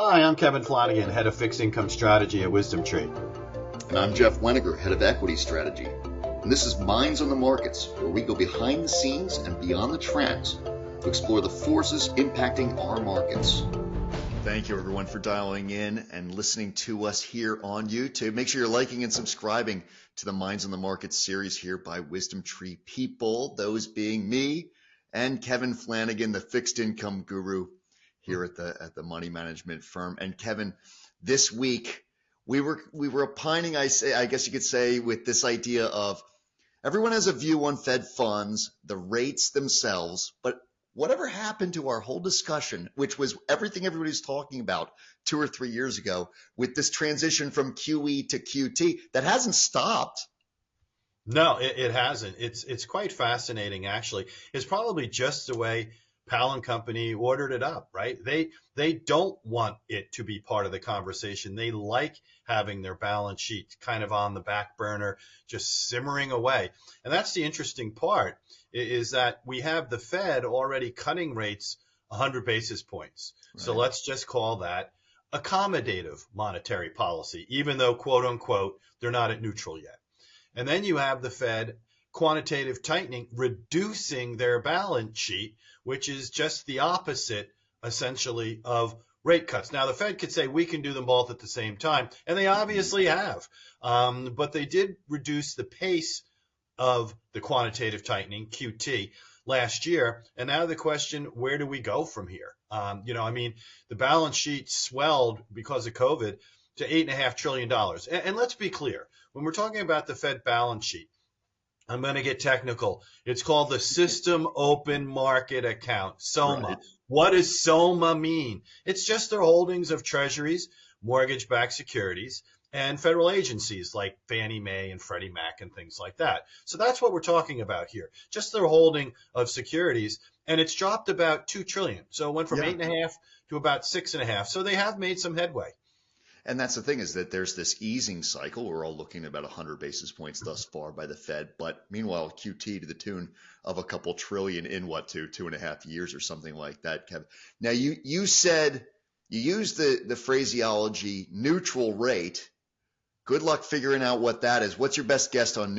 Hi, I'm Kevin Flanagan, Head of Fixed Income Strategy at Wisdom Tree. And I'm Jeff Weniger, Head of Equity Strategy. And this is Minds on the Markets, where we go behind the scenes and beyond the trends to explore the forces impacting our markets. Thank you, everyone, for dialing in and listening to us here on YouTube. Make sure you're liking and subscribing to the Minds on the Markets series here by Wisdom Tree people, those being me and Kevin Flanagan, the fixed income guru here at the money management firm. And Kevin, this week we were opining, I guess you could say, with this idea of everyone has a view on Fed funds, the rates themselves, but whatever happened to our whole discussion, which was everything everybody's talking about 2 or 3 years ago, with this transition from QE to QT that hasn't stopped? No, it hasn't. It's quite fascinating, actually. It's probably just the way Powell and company ordered it up, right? They don't want it to be part of the conversation. They like having their balance sheet kind of on the back burner, just simmering away. And that's the interesting part, is that we have the Fed already cutting rates 100 basis points. Right. So let's just call that accommodative monetary policy, even though, quote unquote, they're not at neutral yet. And then you have the Fed quantitative tightening, reducing their balance sheet, which is just the opposite, essentially, of rate cuts. Now, the Fed could say we can do them both at the same time, and they obviously have. But they did reduce the pace of the quantitative tightening, QT, last year. And now the question, where do we go from here? The balance sheet swelled because of COVID to $8.5 trillion. And let's be clear, when we're talking about the Fed balance sheet, I'm going to get technical. It's called the System Open Market Account, SOMA. Right. What does SOMA mean? It's just their holdings of treasuries, mortgage-backed securities, and federal agencies like Fannie Mae and Freddie Mac and things like that. So that's what we're talking about here, just their holding of securities. And it's dropped about $2 trillion. So it went from 8.5 to about 6.5. So they have made some headway. And that's the thing, is that there's this easing cycle. We're all looking at about 100 basis points thus far by the Fed. But meanwhile, QT to the tune of a couple trillion in 2.5 years or something like that, Kevin. Now, you said you used the phraseology neutral rate. Good luck figuring out what that is. What's your best guess on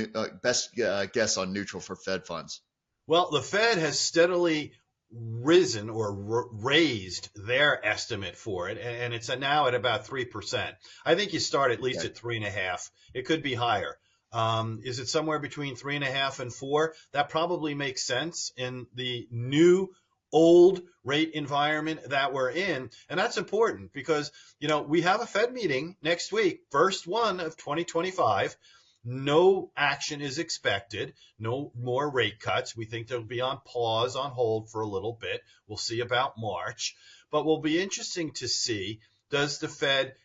neutral for Fed funds? Well, the Fed has steadily risen or raised their estimate for it, and it's now at about 3%. I think you start at least at 3.5. It could be higher. Is it somewhere between 3.5 and 4? That probably makes sense in the new old rate environment that we're in. And that's important because, we have a Fed meeting next week, first one of 2025. No action is expected, no more rate cuts. We think they'll be on pause, on hold for a little bit. We'll see about March. But will be interesting to see, does the Fed,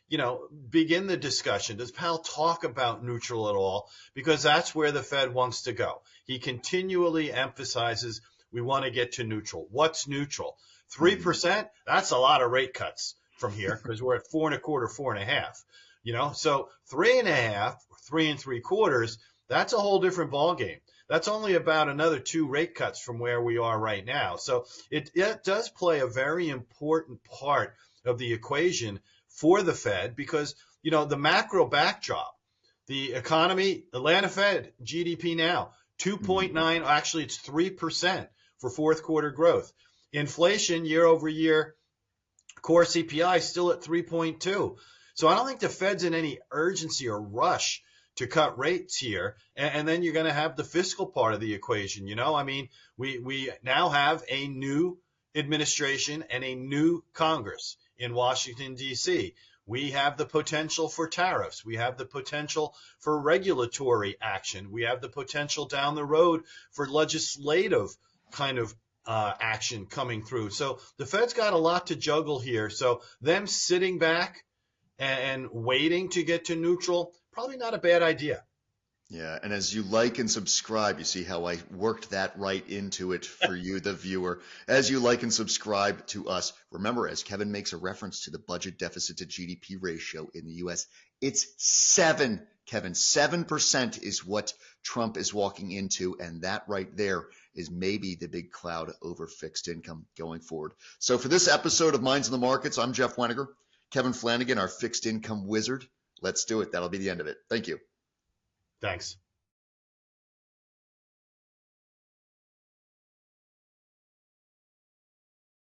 begin the discussion? Does Powell talk about neutral at all? Because that's where the Fed wants to go. He continually emphasizes we want to get to neutral. What's neutral? 3%? That's a lot of rate cuts from here because we're at 4.25, 4.5. So 3.5, 3.75, that's a whole different ballgame. That's only about another 2 rate cuts from where we are right now. So it does play a very important part of the equation for the Fed because, the macro backdrop, the economy, Atlanta Fed, GDP now, 2.9, actually it's 3% for fourth quarter growth. Inflation year over year, core CPI still at 3.2. So I don't think the Fed's in any urgency or rush to cut rates here. And then you're going to have the fiscal part of the equation. We now have a new administration and a new Congress in Washington, D.C. We have the potential for tariffs. We have the potential for regulatory action. We have the potential down the road for legislative kind of action coming through. So the Fed's got a lot to juggle here. So them sitting back and waiting to get to neutral, probably not a bad idea. Yeah, and as you like and subscribe, you see how I worked that right into it for you, the viewer. As you like and subscribe to us, remember, as Kevin makes a reference to the budget deficit to GDP ratio in the U.S., it's 7, Kevin. 7% is what Trump is walking into, and that right there is maybe the big cloud over fixed income going forward. So for this episode of Minds in the Markets, I'm Jeff Weniger. Kevin Flanagan, our fixed income wizard. Let's do it. That'll be the end of it. Thank you. Thanks.